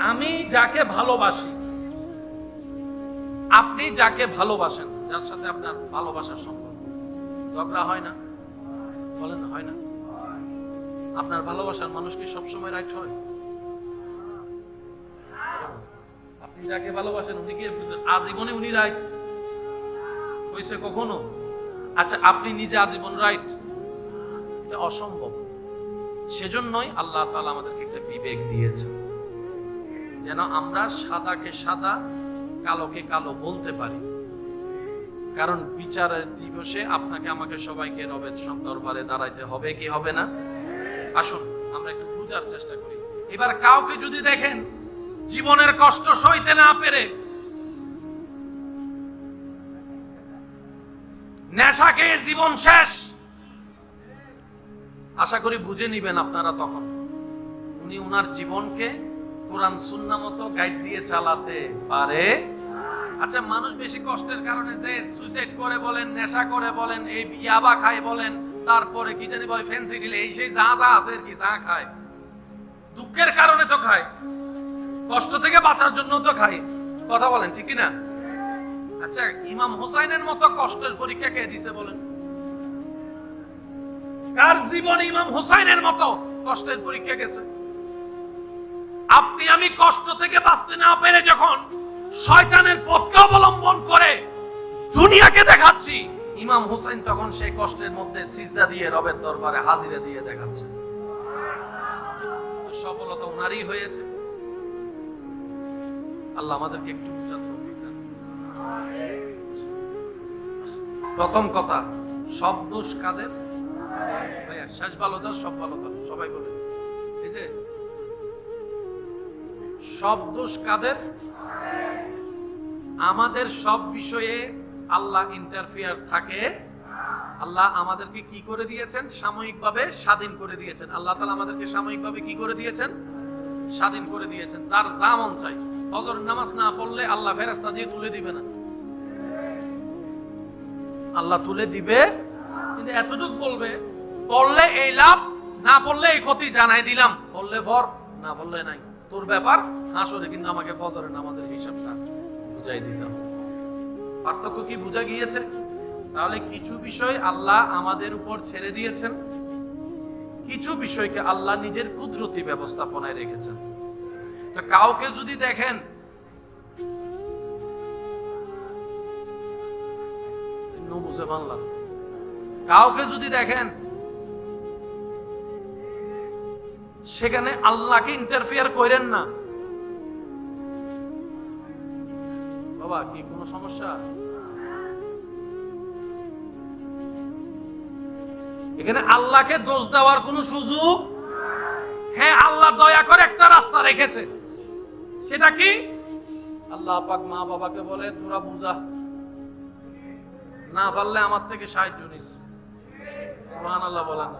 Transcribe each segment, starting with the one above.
আমি যাকে ভালোবাসি, আপনি যাকে ভালোবাসেন, যার সাথে আপনার ভালোবাসার সম্পর্ক, ঝগড়া হয় না? বলেন হয় না? আপনার ভালোবাসার মানুষ কি সবসময় রাইট হয়? আপনি যাকে ভালোবাসেন উনি কি আজীবনে উনি রাইট হয়েছে কখনো? আচ্ছা, আপনি নিজে আজীবন রাইট? এটা অসম্ভব। সেজন্যই আল্লাহ তাআলা আমাদেরকে একটা বিবেক দিয়েছেন, যেন আমরা সাদাকে সাদা, কালোকে কালো বলতে পারি। কারণ বিচারের দিবসে আপনাকে আমাকে সবাইকে রবের দরবারে দাঁড়াইতে হবে, কি হবে না? আসুন আমরা একটু বুঝার চেষ্টা করি। এবার কাউকে যদি দেখেন জীবনের কষ্ট সইতে না পেরে নেশা খেয়ে জীবন শেষ, আশা করি বুঝে নিবেন আপনারা তখন উনি উনার জীবনকে কোরআন সুন্নাহ মতো গাইড দিয়ে চালাতে পারে। আচ্ছা, মানুষ বেশি কষ্টের কারণে যে সুইসাইড করে বলেন, নেশা করে বলেন, এই ইয়াবা খায় বলেন, তারপরে কি জানি বলে ফেন্সিডিল, এই সেই যা যা আছে আর কি, যা খায় দুঃখের কারণে তো খায়, কষ্ট থেকে বাঁচার জন্য তো খায়। কথা বলেন ঠিক না? আচ্ছা, ইমাম হুসাইনের মতো কষ্টের পরীক্ষা কে দিছে বলেন? কার জীবনে ইমাম হুসাইনের মতো কষ্টের পরীক্ষা গেছে? আপনি আমি কষ্ট থেকে বাঁচতে না পেরে যখন শয়তানের পথকে অবলম্বন করে দুনিয়াকে দেখাচ্ছি, ইমাম হুসাইন তখন সেই কষ্টের মধ্যে সিজদা দিয়ে রবের দরবারে হাজিরা দিয়ে দেখাচ্ছে। সফলতা ওনারই হয়েছে। আল্লাহ আমাদেরকে একটু বুঝার তৌফিক দান। প্রথম কথা, সব দোষ কাদের? ভাইয়া শেষ ভালো তার সব ভালো তার, সবাই বলে। এই যে সব দোষ কাদের? আমাদের সব বিষয়ে আল্লাহ ইন্টারফিয়ার থাকে। আল্লাহ আমাদেরকে কি করে দিয়েছেন? সাময়িকভাবে স্বাধীন করে দিয়েছেন। আল্লাহ তাআলা আমাদেরকে সাময়িকভাবে কি করে দিয়েছেন? স্বাধীন করে দিয়েছেন। যার যা মন চাই, ফজরের নামাজ না পড়লে আল্লাহ ফেরেশতা দিয়ে তুলে দিবে না। আল্লাহ তুলে দিবে, কিন্তু এতটুকু বলবে, পড়লে এই লাভ, না পড়লে এই ক্ষতি, জানাই দিলাম। পড়লে ফর, না পড়লে নাই, তোর ব্যাপার। হাসরে কিন্তু আমাকে ফজরের নামাজের হিসাবটা বুঝাই দিতাম। পার্থক্য কি বুঝা গিয়েছে? তাহলে কিছু বিষয় আল্লাহ আমাদের উপর ছেড়ে দিয়েছেন, কিছু বিষয়কে আল্লাহ নিজের কুদরতি ব্যবস্থাপনায় রেখেছেন। তো কাউকে যদি দেখেন বুঝে বানলাম, কাউকে যদি দেখেন সেখানে আল্লাহকে ইন্টারফিয়ার করেন না। বাবা কি কোনো সমস্যা? এখানে আল্লাহকে দোষ দেওয়ার কোনো সুযোগ? হ্যাঁ, আল্লাহ দয়া করে একটা রাস্তা রেখেছে। সেটা কি? আল্লাহ পাক মা বাবাকে বলে, তোরা বুঝা, না পারলে আমার থেকে সাহায্য নিস। সুবহানাল্লাহ বলেন।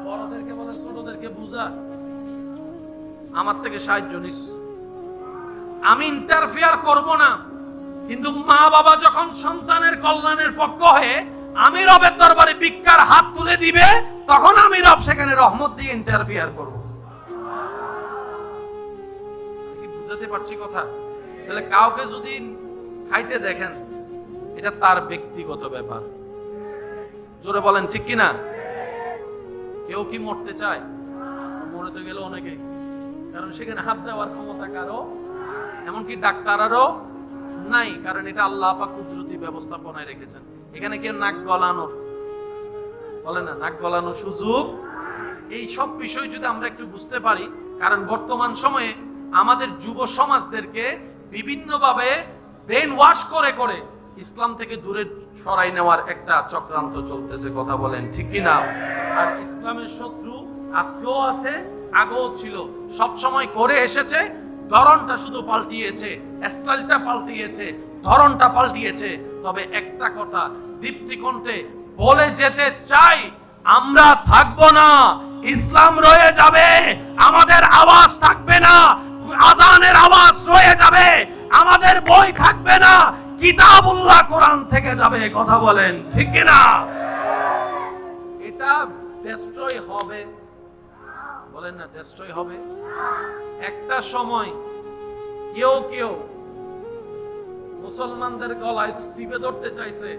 বড়দেরকে বলে ছোটদেরকে বুঝা, আমার থেকে সাহায্য নিস। আমি ইন্টারফিয়ার করব না, কিন্তু মা বাবা যখন সন্তানের কল্যাণের পক্ষ হয়ে আমি রবের দরবারে ভিক্ষার হাত তুলে দিবে, তখন আমি রব সেখানে রহমত দিয়ে ইন্টারফিয়ার করব। কি বুঝাতে পারছি কথা? তাহলে কাউকে যদি খাইতে দেখেন, এটা তার ব্যক্তিগত ব্যাপার। জোরে বলেন ঠিক কিনা? কেউ কি মরতে চায়? মরে তো গেল অনেকে, কারণ সেখানে হাত দেওয়ার ক্ষমতা কারো, এমনকি ডাক্তারেরও নাই, কারণ এটা আল্লাহ পাক কুদরতি ব্যবস্থাপনায় রেখেছেন। এখানে কেউ নাক গলানোর, বলে না, নাক গলানোর সুযোগ। এই সব বিষয় যদি আমরা একটু বুঝতে পারি, কারণ বর্তমান সময়ে আমাদের যুব সমাজদেরকে বিভিন্নভাবে ব্রেন ওয়াশ করে করে ইসলাম থেকে দূরে সরাই নেওয়ার একটা চক্রান্ত চলতেছে। কথা বলেন ঠিক কিনা? আর ইসলামের শত্রু আজকেও আছে, আগেও ছিল, সব সময় করে এসেছে। ধরনটা শুধু পাল্টিয়েছে, স্টাইলটা পাল্টিয়েছে, ধরনটা পাল্টিয়েছে। তবে একটা কথা দীপ্তিকণ্ঠে বলে যেতে চাই, আমরা থাকবো না, ইসলাম রয়ে যাবে। আমাদের আওয়াজ থাকবে না, আজানের আওয়াজ রয়ে যাবে। আমাদের বই থাকবে না, কিতাবুল্লাহ কোরআন থেকে যাবে। কথা বলেন ঠিক কিনা? এটা ডেস্ট্রয় হবে, বলেন না, ডেস্ট্রয় হবে। একটা সময় কেউ কেউ মুসলমানদের গলায় চিপে ধরতে চাইছে,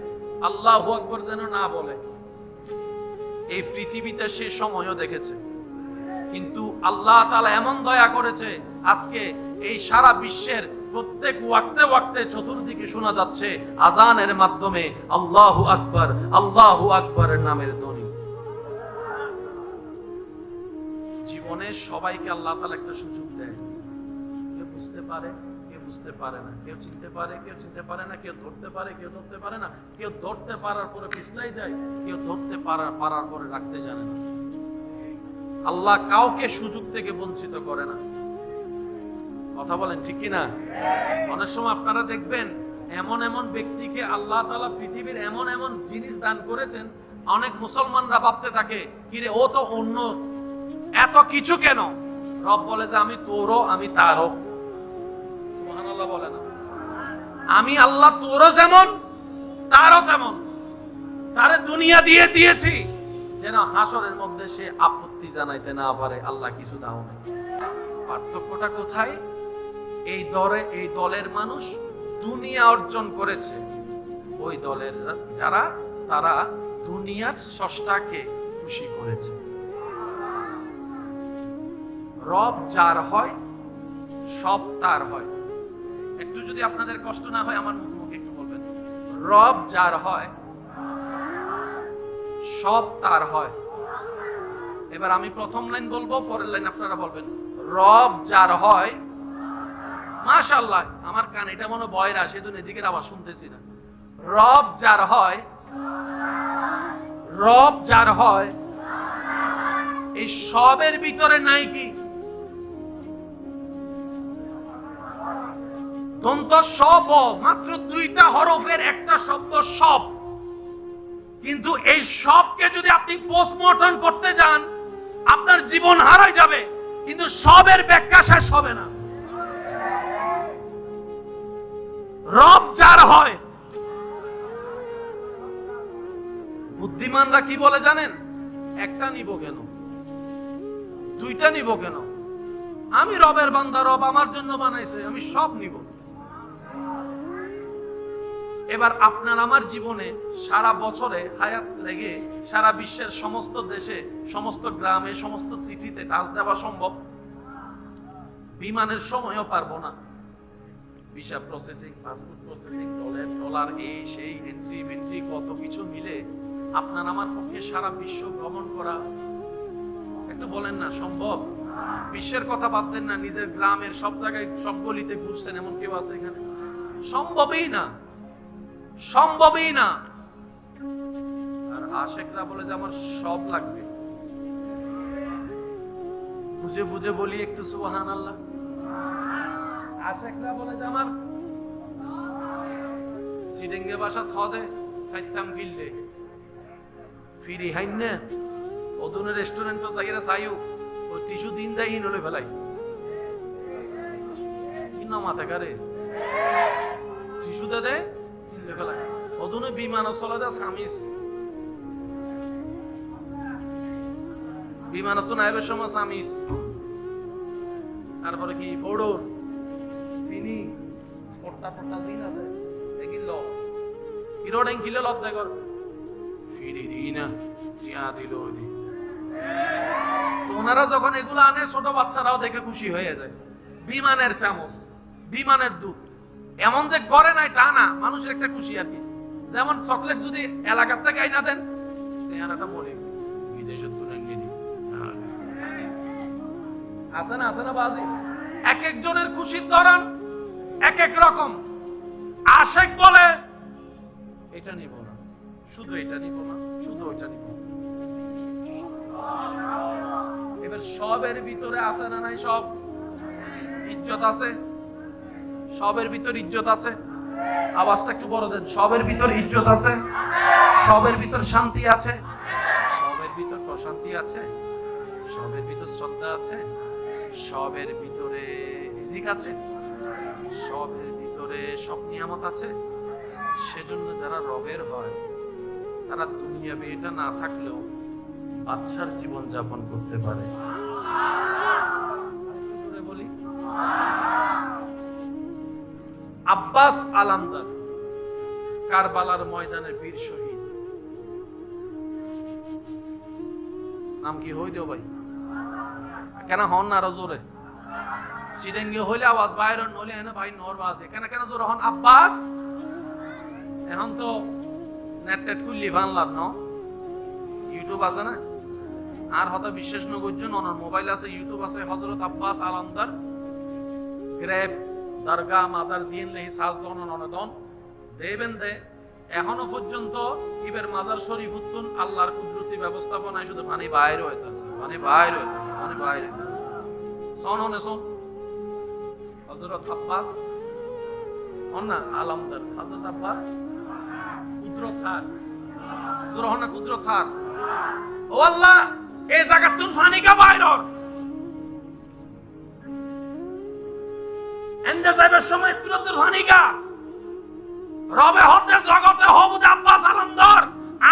আল্লাহু আকবার যেন না বলে। এই পৃথিবীতে সে সময়ও দেখেছে, কিন্তু আল্লাহ তাআলা এমন দয়া করেছে, আজকে এই সারা বিশ্বের প্রত্যেক ওয়াক্তে ওয়াক্তে চতুর্দিকে শোনা যাচ্ছে আজানের মাধ্যমে আল্লাহু আকবার নামের ধ্বনি। জীবনে সবাইকে আল্লাহ তাআলা একটা সুযোগ দেয়, কেউ বুঝতে পারে, কেউ বুঝতে পারে না, কেউ চিনতে পারে, কেউ চিনতে পারে না, কেউ ধরতে পারে, কেউ ধরতে পারে না, কেউ ধরতে পারার পরে পিছলাই যায়, কেউ ধরতে পারার পরে রাখতে জানে না। আল্লাহ কাউকে সুযোগ থেকে বঞ্চিত করে না। কথা বলেন ঠিক কিনা? অনেক সময় আপনারা দেখবেন এমন এমন ব্যক্তিকে আল্লাহ তাআলা পৃথিবীর এমন এমন জিনিস দান করেছেন, অনেক মুসলমানরা ভাবতে থাকে, কিরে ও তো অন্য, এত কিছু কেন? রব বলে যে আমি তোরও, আমি তারও। সুবহানাল্লাহ বলে না? আমি আল্লাহ তোরও যেমন তারও তেমন, তারে দুনিয়া দিয়ে দিয়েছি যেন হাসরের মধ্যে সে আপত্তি জানাইতে না পারে আল্লাহ কিছু দাও না। পার্থক্যটা কোথায়? এই দলের মানুষ দুনিয়া অর্জন করেছে, ওই দলের যারা তারা দুনিয়ার স্রষ্টাকে খুশি করেছে। রব যার হয় সব তার হয়। একটু যদি আপনাদের কষ্ট না হয় আমার মুখে একটু বলবেন, রব যার হয় সব তার হয়। এবার আমি প্রথম লাইন বলবো, পরের লাইন আপনারা বলবেন। রব যার হয়, মাশাআল্লাহ আমার কান এটা মনে বয়রা, সেজন্য এদিকের আওয়াজ শুনতেছি না। রব যার হয়, রব যার হয়, এই সবের ভিতরে নাই কি? দন্ত সব, মাত্র দুইটা হরফের একটা শব্দ সব। কিন্তু এই সবকে যদি আপনি পোস্টমর্টম করতে যান আপনার জীবন হারাই যাবে, কিন্তু সবের ব্যাখ্যা শেষ হবে না। রব যার হয়, বুদ্ধিমানরা কি বলে জানেন? একটা নিব কেন, দুইটা নিব কেন? আমি রবের বান্দা, রব আমার জন্য বানাইছে, আমি সব নিব। এবার আপনার আমার জীবনে সারা বছরে হায়াত লেগে সারা বিশ্বের সমস্ত দেশে, সমস্ত গ্রামে, সমস্ত সিটিতে টাচ দেওয়া সম্ভব? বিমানের সময়ও পারবো না। Visa processing, passport processing, dollar এই সেই, এন্ট্রি কত কিছু মিলে আপনার আমার পক্ষে সারা বিশ্ব ভ্রমণ করা, একটু বলেন না সম্ভব? বিশ্বের কথা বাদ দেন না, নিজের গ্রামের সব জায়গায় সব গলিতে ঘুরছেন, এমন কেউ আছে এখানে? সম্ভবই না, সম্ভবই না। আর আশেকরা বলে যে আমার সব লাগবে। বুঝে বুঝে বলি একটু সুবহানাল্লাহ। আশেকরা বলে যে আমার সিডেঙ্গে বাসা থদে সাইতাম গিললে ফিরি হাইন্নে ওদুনে রেস্টুরেন্ট জায়গা চাইও ও টিস্যু দিন দেয় ইন হলে ফেলাই কি না মাথা কারে টিস্যু দে দে ইন ফেলাই ওদুনে বিমান চলে দা সামিস বিমান তো নাইবের সময় সামিস তারপরে কি ফোড়র চিনি পট্টা পট্টা দিন আছে এগিল ইরোডেন কিলো লব দেখর ফিরি দিনা টিয়া দিল ওদি ওনারা যখন এগুলো আনে ছোট বাচ্চারাও দেখে খুশি হয়ে যায়। বিমানের চামচ, বিমানের দুধ, এমন যে করে নাই তা না, মানুষের একটা খুশি আর কি। যেমন চকলেট যদি এলাকার থেকে আইনা দেন চেহারাটা মরে বিদেশের তুলে নিয়ে দিই আছে না বাজি। এক একজনের খুশির ধরন এক এক রকম। আশেক বলে এটা নিব না, শুধু এটা নিব না, শুধু ওইটা নিব। এবার সবের ভিতরে আছে না নাই? সব ইজ্জত আছে, সবের ভিতর ইজ্জত আছে। আওয়াজটা একটু বড় দেন। সবের ভিতর ইজ্জত আছে, সবের ভিতর শান্তি আছে, সবের ভিতর প্রশান্তি আছে, সবের ভিতর শ্রদ্ধা আছে, সবের ভিতরে রিজিক আছে, সবের ভিতরে সব নিয়ামত আছে। সেজন্য যারা রবের হয় তারা দুনিয়াবে এটা না থাকলেও বাদশার জীবন যাপন করতে পারে। বলি আব্বাস আলামদার কারবালার ময়দানে বীর শহীদ। নাম কি হই দেও ভাই? কেন হন না আরো জোরে? সিডেঙ্গি হইলে আওয়াজ বাইর নইলে না ভাই নর বাজে কেন কেন জোরে হন আব্বাস। এখন তো নেট টেট খুললি ভানলাম ন, ইউটিউব আছে না, আর হয়তো বিশ্বাস ন করছেন ওনার মোবাইল আছে, ইউটিউব আছে, হযরত আব্বাস আলামদার গ্রেপ দরগা মাজার জিন লেহি সাজদন অনদন দেবেন দে। এখনো পর্যন্ত ইবের মাজার শরীফ উত্তন আল্লাহর কুদরতি ব্যবস্থাপনায় শুধু পানি বাইরে হইতাছে, পানি বাইরে হইতাছে, পানি বাইরে হইতাছে। শোন হনে শোন হযরত আব্বাস অন্না আলামদার হযরত আব্বাস কুদরত থাক জোর হনা কুদরত থাক। ও আল্লাহ এই জায়গাতুন পানি কা বাইরর এন্ডে যাইবার সময় কুদরতের পানি কা রবে হতে জগতে হবুদ আব্বাস আলামদার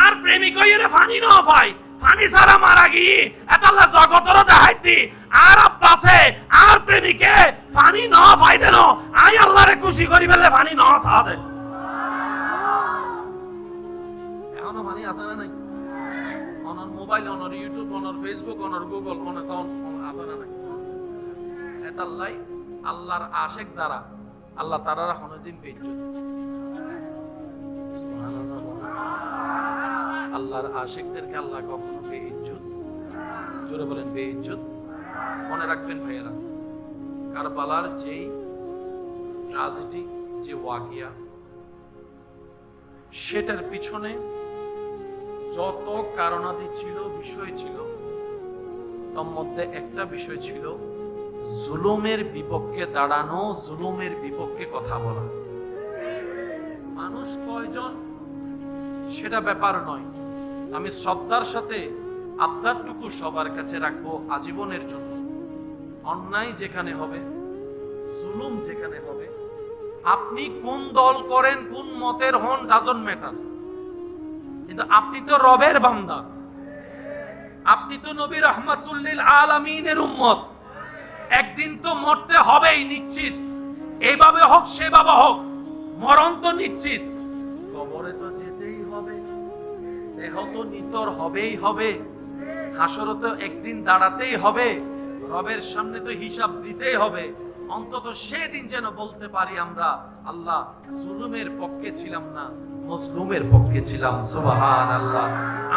আর প্রেমিক হইরে পানি ন পাই, পানি সারা মারা গিয়ে এতলা জগতর দেখাইতি আর আব্বাসে আর প্রেমিকে পানি ন পাই দেন আই আল্লাহরে খুশি করি বলে পানি ন সাদে। এখনো পানি আছে না নাই? অনর মোবাইল, অনর ইউটিউব, অনর ফেসবুক, অনর গুগল, অনর সাউন্ড আছে না নাই? এতাল্লাই আল্লাহর আশিক যারা আল্লাহ তারারা হনদিন পেয়েছে। আল্লাহর আশিকদেরকে আল্লাহ কখনো বেইজ্জত, জোরে বলেন বেইজ্জত। মনে রাখবেন ভাইয়েরা, কারবালার যেই ট্র্যাজেডি, যে ওয়াকিয়া, সেটার পিছনে যত কারণাদি ছিল, বিষয় ছিল, তার মধ্যে একটা বিষয় ছিল জুলুমের বিপক্ষে দাঁড়ানো, জুলুমের বিপক্ষে কথা বলা। মানুষ কয়জন সেটা ব্যাপার নয়, আমি শ্রদ্ধার সাথে আবদারটুকু সবার কাছে রাখবো আজীবনের জন্য। অন্যায় যেখানে হবে, জুলুম যেখানে হবে, আপনি কোন দল করেন, কোন মতের হন, ডাজন্ট ম্যাটার, কিন্তু আপনি তো রবের বান্দা, আপনি তো নবী রাহমাতুল লিল আলামিনের উম্মত। একদিন তো মরতে হবেই নিশ্চিত, এইভাবে হোক সেভাবে হোক, মরণ তো নিশ্চিত। কবরে তো যেতেই হবে, দেহ তো নিতর হবেই হবে, হাসরে তো একদিন দাঁড়াতেই হবে, রবের সামনে তো হিসাব দিতেই হবে। অন্তত সেদিন যেন বলতে পারি আমরা, আল্লাহ জুলুমের পক্ষে ছিলাম না, মজলুমের পক্ষে ছিলাম। সুবহানাল্লাহ।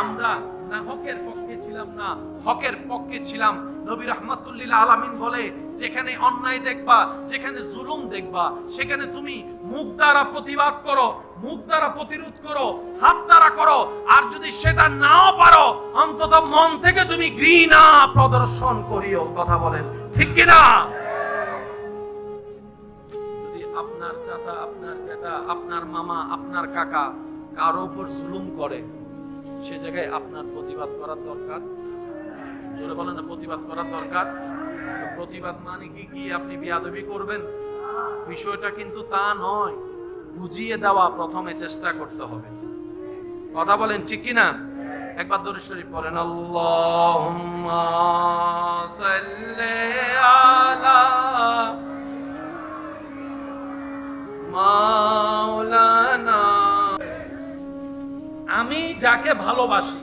আমরা না হকের পক্ষে ছিলাম না, হকের পক্ষে ছিলাম। নবী রাহমাতুল লিল আলামিন বলে, যেখানে অন্যায় দেখবা, যেখানে জুলুম দেখবা, সেখানে তুমি মুখ দ্বারা প্রতিবাদ করো, মুখ দ্বারা প্রতিরোধ করো, হাত দ্বারা করো। আর যদি সেটা নাও পারো, অন্তত মন থেকে তুমি ঘৃণা প্রদর্শন করিও। কথা বলেন ঠিক কিনা? যদি আপনার চাচা, আপনার বেটা, আপনার মামা, আপনার কাকা কারো উপর জুলুম করে, সে জায়গায় আপনার প্রতিবাদ করার দরকার। জোরে বলেন না, প্রতিবাদ করার দরকার। প্রতিবাদ মানে কি আপনি বেয়াদবি করবেন? বিষয়টা কিন্তু তা নয়, বুঝিয়ে দেওয়া প্রথমে চেষ্টা করতে হবে। কথা বলেন ঠিক কিনা? একবার দরুদ শরীফ পড়েন, আল্লাহুম্মা সাল্লি আলা মাওলানা। আমি যাকে ভালোবাসি,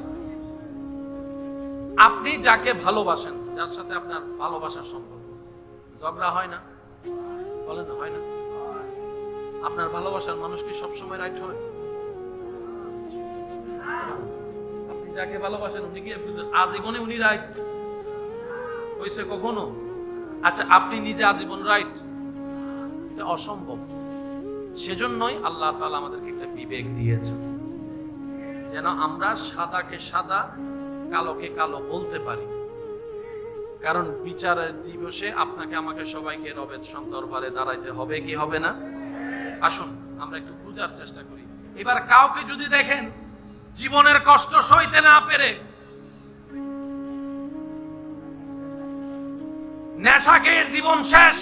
আপনি যাকে ভালোবাসেন, যার সাথে আপনার ভালোবাসার সম্পর্ক, ঝগড়া হয় না? বলেন হয় না? আপনার ভালোবাসার মানুষ কি সবসময় রাইট হয়? আপনি যাকে ভালোবাসেন উনি কি আজীবনে উনি রাইট হয়েছে কখনো? আচ্ছা, আপনি নিজে আজীবন রাইট? এটা অসম্ভব। সেজন্যই আল্লাহ তাআলা আমাদেরকে একটা বিবেক দিয়েছেন, যেন আমরা সাদাকে সাদা, কালোকে কালো বলতে পারি। কারণ বিচারের দিবসে আপনাকে আমাকে সবাইকে রবের দরবারে দাঁড়াইতে হবে, কি হবে না? আসুন আমরা একটু বুঝার চেষ্টা করি। এবার কাউকে যদি দেখেন জীবনের কষ্ট সইতে না পেরে নেশা খেয়ে জীবন শেষ,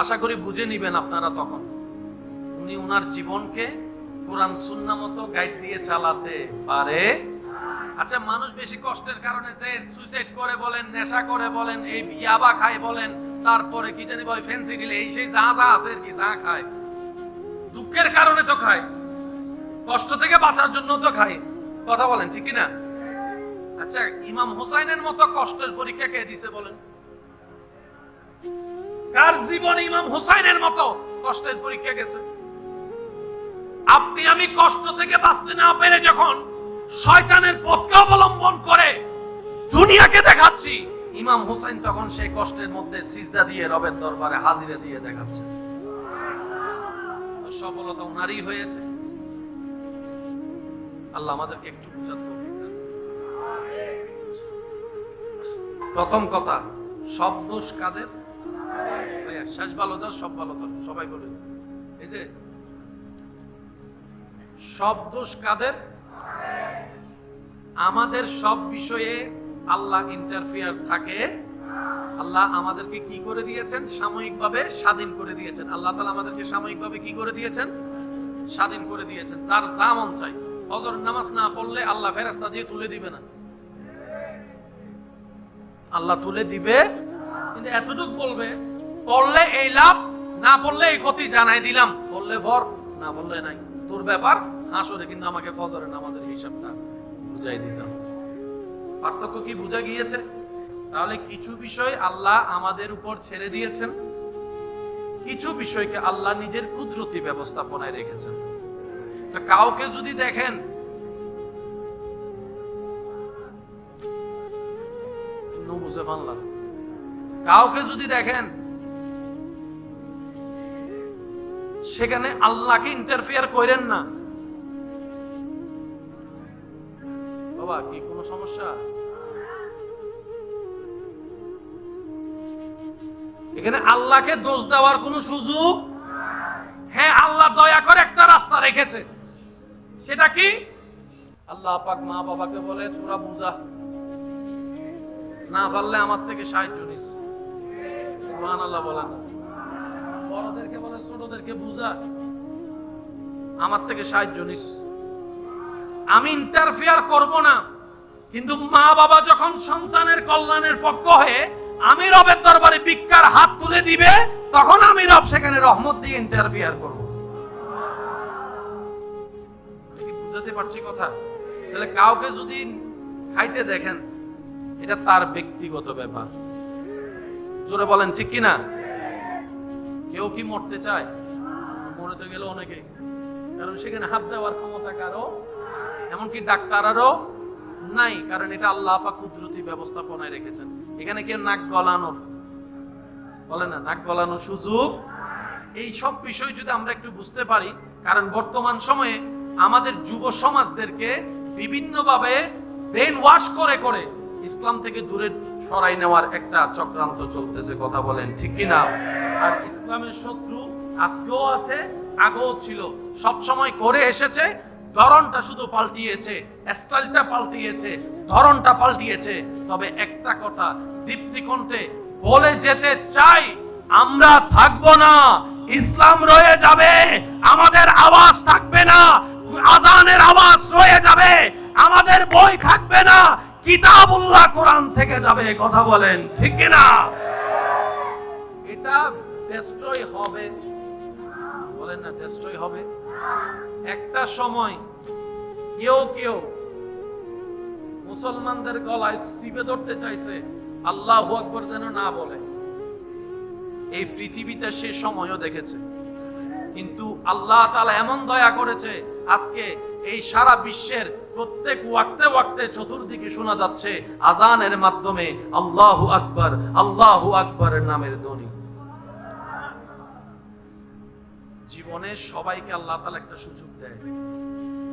আশা করি বুঝে নিবেন আপনারা তখন উনি উনার জীবনকে কোরআন সুন্নাহ মতো গাইড দিয়ে চালাতে পারে। আচ্ছা, মানুষ বেশি কষ্টের কারণে যে সুইসাইড করে বলেন, নেশা করে বলেন, এই ইয়াবা খায় বলেন, তারপরে কি জানি বলে ফ্যান্সি ডিল, এই সেই যা যা আছে আর কি, যা খায় দুঃখের কারণে তো খায়, কষ্ট থেকে বাঁচার জন্য তো খায়। কথা বলেন ঠিক না? আচ্ছা, ইমাম হুসাইনের মতো কষ্টের পরীক্ষা কে দিছে বলেন? কার জীবনে ইমাম হুসাইনের মতো কষ্টের পরীক্ষা গেছে? আপনি আমি কষ্ট থেকে বাঁচতে না পেরে যখন শয়তানের পথকে অবলম্বন করে দুনিয়াকে দেখাচ্ছি, ইমাম হুসাইন তখন সেই কষ্টের মধ্যে সিজদা দিয়ে রবের দরবারে হাজিরা দিয়ে দেখাচ্ছে। সফলতা উনারই হয়েছে। আল্লাহ আমাদেরকে একটু বুঝার তৌফিক দান। প্রথম কথা, সব দোষ কাদের? শেষ ভালো যার সব ভালো তার, সবাই বলে। এই যে সব দোষ কাদের? আমাদের সব বিষয়ে আল্লাহ ইন্টারফিয়ার থাকে। আল্লাহ আমাদেরকে কি করে দিয়েছেন? সাময়িকভাবে স্বাধীন করে দিয়েছেন। আল্লাহ তাআলা আমাদেরকে সাময়িকভাবে কি করে দিয়েছেন? স্বাধীন করে দিয়েছেন। যার যা মন চাই, ফজর নামাজ না পড়লে আল্লাহ ফেরেশতা দিয়ে তুলে দিবে না। আল্লাহ তুলে দিবে, কিন্তু এতটুকু বলবে, পড়লে এই লাভ, না পড়লে এই ক্ষতি, জানাই দিলাম। পড়লে ভর, না পড়লে নাই, তোর ব্যাপার। হাসরে কিন্তু আমাকে ফজরের নামাজের হিসাবটা বুঝাই দিতাম। পার্থক্য কি বুঝা গিয়েছে? তাহলে কিছু বিষয় আল্লাহ আমাদের উপর ছেড়ে দিয়েছেন, কিছু বিষয়কে আল্লাহ নিজের কুদরতি ব্যবস্থাপনায় রেখেছেন। তো কাউকে যদি দেখেন বুঝে বাংলা, কাউকে যদি দেখেন সেখানে আল্লাহকে ইন্টারফিয়ার করেন না। বাবা কি কোনো সমস্যা? এখানে আল্লাহকে দোষ দেওয়ার কোনো সুযোগ? হ্যাঁ, আল্লাহ দয়া করে একটা রাস্তা রেখেছে। সেটা কি? আল্লাহ পাক মা বাবাকে বলে, তোরা বুঝা, না পারলে আমার থেকে সাহায্য নিস। সুবহানাল্লাহ বলেন। বড়দেরকে বলে, ছোটদেরকে বুঝা, আমার থেকে সাহায্য নিস। আমি ইন্টারফিয়ার করব না, কিন্তু মা বাবা যখন সন্তানের কল্যাণের পক্ষ হয়ে আমি রবের দরবারে ভিক্ষার হাত তুলে দিবে, তখন আমি রব সেখানে রহমত দিয়ে ইন্টারফিয়ার করব। বুঝাতে পারছি কথা? তাহলে কাউকে যদি খাইতে দেখেন, এটা তার ব্যক্তিগত ব্যাপার। জোরে বলেন ঠিক কিনা? কেউ কি মরতে চায়? মরতে গেলে অনেকে, কারণ সেখানে হাত দেওয়ার ক্ষমতা কারো, এমনকি ডাক্তারেরও নাই, কারণ এটা আল্লাহ পাক কুদরতি ব্যবস্থাপনায় রেখেছেন। এখানে কেউ নাক গলানোর, বলে না, নাক গলানোর সুযোগ। এই সব বিষয় যদি আমরা একটু বুঝতে পারি, কারণ বর্তমান সময়ে আমাদের যুব সমাজদেরকে বিভিন্নভাবে ব্রেন ওয়াশ করে করে ইসলাম থেকে দূরে সরাই নেওয়ার একটা চক্রান্ত চলতেছে। কথা বলেন ঠিক কিনা? আর ইসলামের শত্রু আজকেও আছে, আগেও ছিল, সব সময় করে এসেছে। ধরনটা শুধু পাল্টিয়েছে, স্টাইলটা পাল্টিয়েছে, ধরনটা পাল্টিয়েছে। তবে একটা কথা দীপ্তিকণ্ঠে বলে যেতে চাই, আমরা থাকবো না, ইসলাম রয়ে যাবে। আমাদের আওয়াজ থাকবে না, আজানের আওয়াজ রয়ে যাবে। আমাদের বই থাকবে না, কিতাবুল্লাহ কোরআন থেকে যাবে। কথা বলেন ঠিক কিনা? এটা ডেস্ট্রয় হবে, বলেন না, ডেস্ট্রয় হবে। একটা সময় কেউ কেউ মুসলমানদের গলায় চিপে ধরতে চাইছে, আল্লাহু আকবার যেন না বলে। এই পৃথিবীতে সে সময়ও দেখেছে, কিন্তু আল্লাহ তাআলা এমন দয়া করেছে, আজকে এই সারা বিশ্বের প্রত্যেক ওয়াক্তে ওয়াক্তে চতুর্দিকে শোনা যাচ্ছে আজানের মাধ্যমে আল্লাহু আকবার, আল্লাহু আকবারের নামের ধ্বনি। জীবনে সবাইকে আল্লাহ তাআলা একটা সুযোগ দেয়।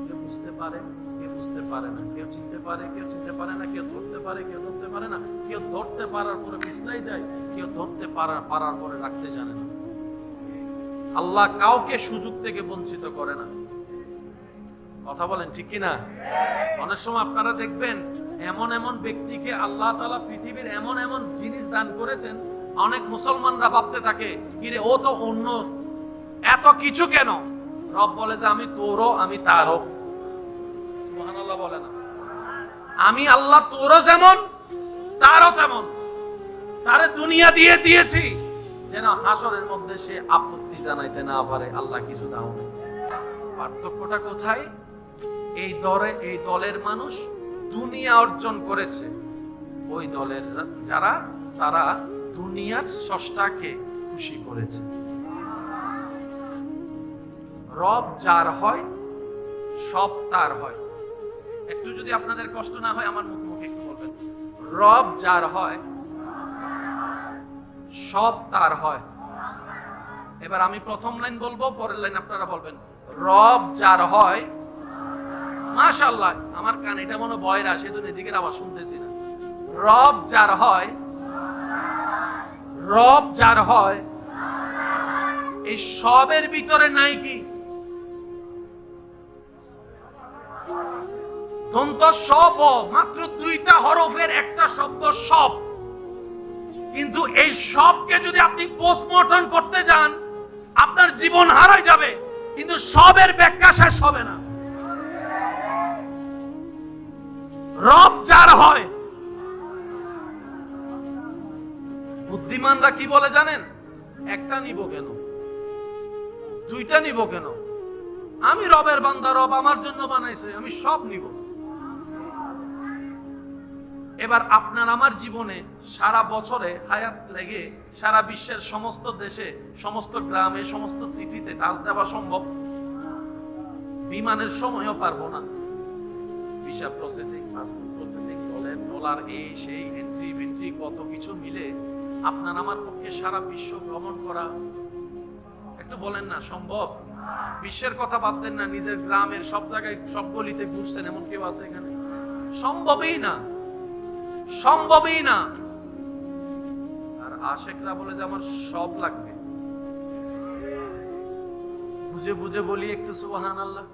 কেউ বুঝতে পারে, কেউ বুঝতে পারে না, কেউ চিনতে পারে, কেউ চিনতে পারে না, কেউ ধরতে পারে, কেউ ধরতে পারে না, কেউ ধরতে পারার পরে পিছলাই যায়, কেউ ধরতে পারার পরে রাখতে জানে না। আল্লাহ কাউকে সুযোগ থেকে বঞ্চিত করে না। কথা বলেন ঠিক কিনা? অনেক সময় আপনারা দেখবেন এমন এমন ব্যক্তিকে আল্লাহ তাআলা পৃথিবীর এমন এমন জিনিস দান করেছেন, অনেক মুসলমানরা ভাবতে থাকে, কিরে ও তো অন্য, এত কিছু কেন? রব বলে যে আমি তোরও, আমি তারও। সুবহানাল্লাহ বলে না? আমি আল্লাহ তোরও যেমন, তারও তেমন। তারে দুনিয়া দিয়ে দিয়েছি যেন হাসরের মধ্যে সে আপত্তি জানাইতে না পারে আল্লাহ কিছু দাও না। পার্থক্যটা কোথায়? এই দলের মানুষ দুনিয়া অর্জন করেছে, ওই দলের যারা তারা দুনিয়ার স্রষ্টাকে খুশি করেছে। রব যার হয় সব তার হয়। একটু যদি আপনাদের কষ্ট না হয় আমার মুখে একটু বলবেন, রব যার হয় সব তার হয়। এবার আমি প্রথম লাইন বলবো, পরের লাইন আপনারা বলবেন। রব যার হয়, মাশাআল্লাহ আমার কান এটা মনে বয়রা, সেজন্য এদিকের আওয়াজ শুনতেছি না। রব যার হয়, রব যার হয়, এই সবের ভিতরে নাই কি? দন্ত সব, মাত্র দুইটা হরফের একটা শব্দ সব। কিন্তু এই সবকে যদি আপনি পোস্টমর্টম করতে যান আপনার জীবন হারাই যাবে, কিন্তু সবের ব্যাখ্যা শেষ হবে না। রব যার হয়, বুদ্ধিমানরা কি বলে জানেন? একটা নিব কেন, দুইটা নিব কেন? আমি রবের বান্দা, রব আমার জন্য বানাইছে, আমি সব নিব। এবার আপনার আমার জীবনে সারা বছরে হায়াত লেগে সারা বিশ্বের সমস্ত দেশে, সমস্ত গ্রামে, সমস্ত সিটিতে টাচ দেওয়া সম্ভব? বিমানের সময়ও পারবো না। Visa processing, passport processing, dollar এই সেই এন্ট্রি কত কিছু মিলে আপনার আমার পক্ষে সারা বিশ্ব ভ্রমণ করা, একটু বলেন না সম্ভব? বিশ্বের কথা বাদ দেন না, নিজের গ্রামের সব জায়গায় সব গলিতে ঘুরছেন, এমন কেউ আছে এখানে? সম্ভবই না, সম্ভবই না। আর আশেকরা বলে যে আমার সব লাগবে। বুঝে বুঝে বলি একটু সুবহানাল্লাহ।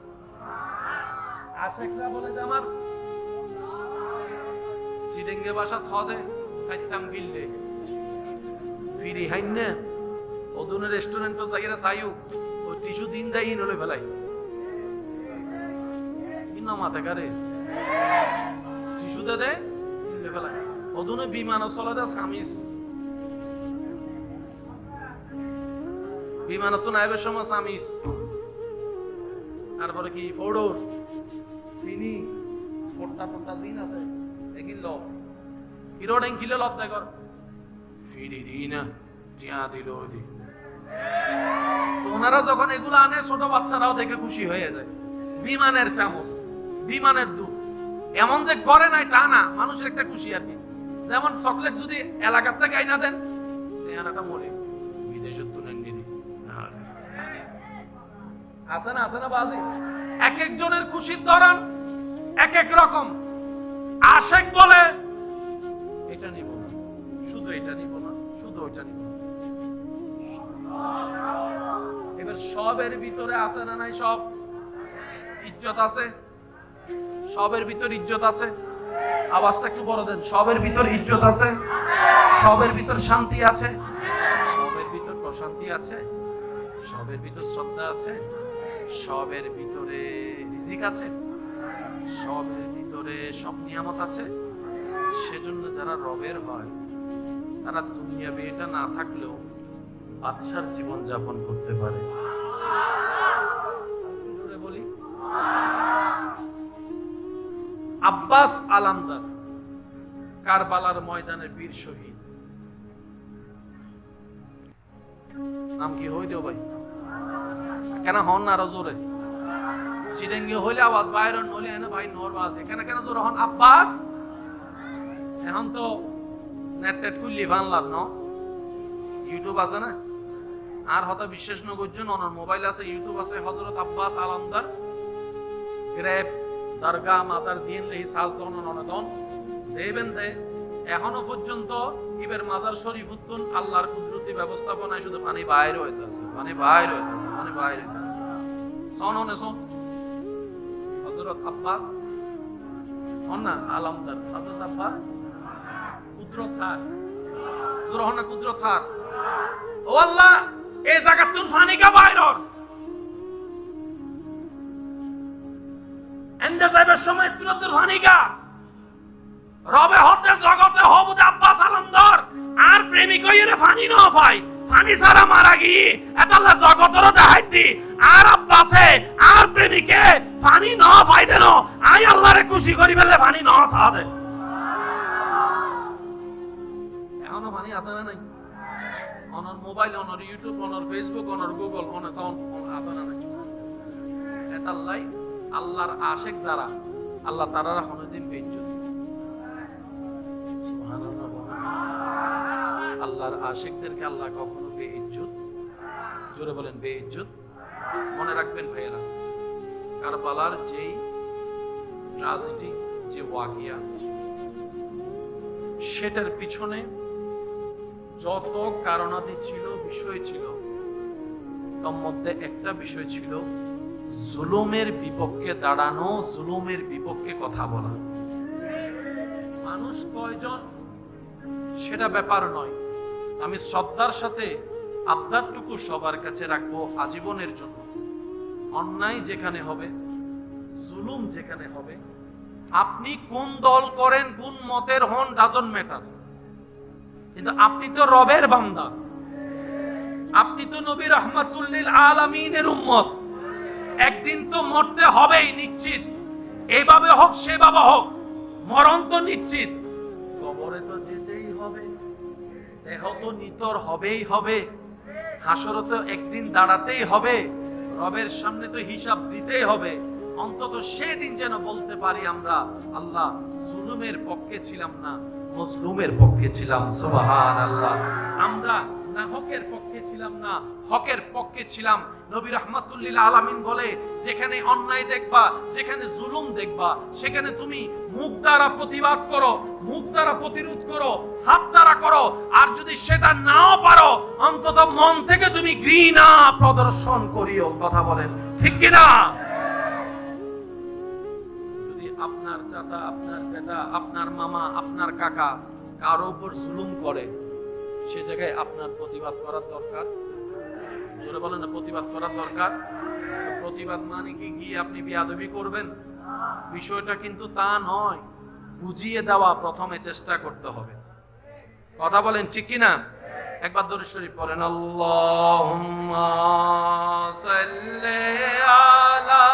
আশেকরা বলে যে আমার সিডেঙ্গে বাসা থদে সাইতাম গিললে ফিরি হাইন্নে ওদুনের রেস্টুরেন্ট যাইরা চাইও ওই টিস্যু দিন দেয় ইন হলে ফেলাই কিনা মাথা কারে টিস্যু দে দে ইনলে ফেলাই ওদুনে বিমান চলে দে সামিস বিমানত নাইবের সময় সামিস তারপরে কি ফোড়র চিনি পোট্টা পোট্টা দিন আছে এগিল হিরোডেন কিলে লব দেখর ফিরি দি না টিয়া দিল দি। ওনারা যখন এগুলো আনে ছোট বাচ্চারাও দেখে খুশি হয়ে যায়। বিমানের চামচ, বিমানের দুধ, এমন যে করে নাই তা না, মানুষের একটা খুশি আর কি। যেমন চকলেট যদি এলাকার থেকে আইনা দেন চেহারাটা মরে বিদেশের তুলেন দিদি আছে না, আছে না বাজি। এক একজনের খুশির ধরন এক এক রকম। আশেক বলে এটা নিব না, শুধু এটা নিব না, শুধু ওইটা নিব না। এবার সবের ভিতরে আছে না নাই? সব ইজ্জত আছে, সবের ভিতর ইজ্জত আছে। আওয়াজটা একটু বড় দেন। সবের ভিতর ইজ্জত আছে, সবের ভিতর শান্তি আছে, সবের ভিতর প্রশান্তি আছে, সবের ভিতর শ্রদ্ধা আছে, সবের ভিতরে রিজিক আছে, সবের ভিতরে সব নিয়ামত আছে। সেজন্য যারা রবের হয় তারা দুনিয়া বিয়েটা না থাকলেও বাদশার জীবন যাপন করতে পারে। বলি আব্বাস আলামদার কারবালার ময়দানে বীর শহীদ। নাম কি হই দেও ভাই? কেন হন না আরো জোরে? সিডেঙ্গে হইলে আওয়াজ বাইরে নলে না ভাই নর বাজে কেন কেন জোরে হন? আব্বাস এখন তো নেট টেট খুললি বানলাম ন, ইউটিউব আছে না? আর হয়তো বিশেষ নগরজন অনর মোবাইল আছে, ইউটিউব আছে। হযরত আব্বাস আলামদার গ্রেপ দরগা মাজার জিন লেহি সাজ দন ননদন দেবেন দে। এখনো পর্যন্ত ইবের মাজার শরীফ উত্তন আল্লাহর কুদরতি ব্যবস্থাপনায় শুধু পানি বাইরে হইতে আছে, পানি বাইরে হইতে আছে, পানি বাইরে হইতে আছে। শোন হনে শোন হযরত আব্বাস হন না আলামদার, হযরত আব্বাস কুদরত থাক জোর হন না, কুদরত থাক। ও আল্লাহ এই জায়গা তুন পানি কা বাইর এন্ডে যাইবার সময় তুরতের পানি কা রবে হতে জগতে হবুদ আব্বাস আলামদার আর প্রেমিক হইরে পানি ন পাই পানি ছাড়া মারা গিয়ে এতলা জগতর দেখাইতি আর আব্বাসে আর প্রেমিকে পানি ন পাই দেন আই আল্লাহরে খুশি করি বেলে পানি ন সাদে এখনো পানি আছে না নাই অনর মোবাইল অনর ইউটিউব অনর ফেসবুক অনর গুগল অনর সাউন্ড আছে না নাই এতাল্লাই আল্লাহর আশিক যারা আল্লাহ তারারা কোনদিন বেইজ্জত সুবহানাল্লাহ আল্লাহর আশিকদেরকে আল্লাহ কখনো বেইজ্জত জোরে বলেন বেইজ্জত মনে রাখবেন ভাইয়েরা কারবালার যেই ট্র্যাজেডি যে ওয়াকিয়া সেটার পিছনে যত কারণাদি ছিল বিষয় ছিল তার মধ্যে একটা বিষয় ছিল জুলুমের বিপক্ষে দাঁড়ানো জুলুমের বিপক্ষে কথা বলা মানুষ কয়জন সেটা ব্যাপার নয় আমি শ্রদ্ধার সাথে আবদারটুকু সবার কাছে রাখবো আজীবনের জন্য অন্যায় যেখানে হবে জুলুম যেখানে হবে আপনি কোন দল করেন কোন মতের হন ডাজন্ট ম্যাটার কিন্তু আপনি তো রবের বান্দা আপনি তো নবী রাহমাতুল লিল আলামিনের উম্মত একদিন তো মরতে হবেই নিশ্চিত এইভাবে হোক সেভাবে হোক মরণ তো নিশ্চিত কবরে তো যেতেই হবে দেহ তো নিতর হবেই হবে হাসরে তো একদিন দাঁড়াতেই হবে রবের সামনে তো হিসাব দিতেই হবে অন্তত সেদিন যেন বলতে পারি আমরা আল্লাহ জুলুমের পক্ষে ছিলাম না মজলুমের পক্ষে ছিলাম সুবহানাল্লাহ আমরা না হকের পক্ষে ছিলাম না হকের পক্ষে ছিলাম নবী রাহমাতুল লিল আলামিন বলে যেখানে অন্যায় দেখবা যেখানে জুলুম দেখবা সেখানে তুমি মুখ দ্বারা প্রতিবাদ করো মুখ দ্বারা প্রতিরোধ করো হাত দ্বারা করো আর যদি সেটা নাও পারো অন্তত মন থেকে তুমি ঘৃণা প্রদর্শন করিও কথা বলেন ঠিক কি না যদি আপনার চাচা আপনার জ্যাঠা আপনার মামা আপনার কাকা কারো উপর জুলুম করে সে জায়গায় আপনার প্রতিবাদ করার দরকার জোরে বলেন না প্রতিবাদ করার দরকার প্রতিবাদ মানে কি গিয়ে আপনি বেয়াদবি করবেন বিষয়টা কিন্তু তা নয় বুঝিয়ে দেওয়া প্রথমে চেষ্টা করতে হবে কথা বলেন ঠিক কি না একবার দরুদ শরীফ পড়েন আল্লাহুম্মা সাল্লি আলা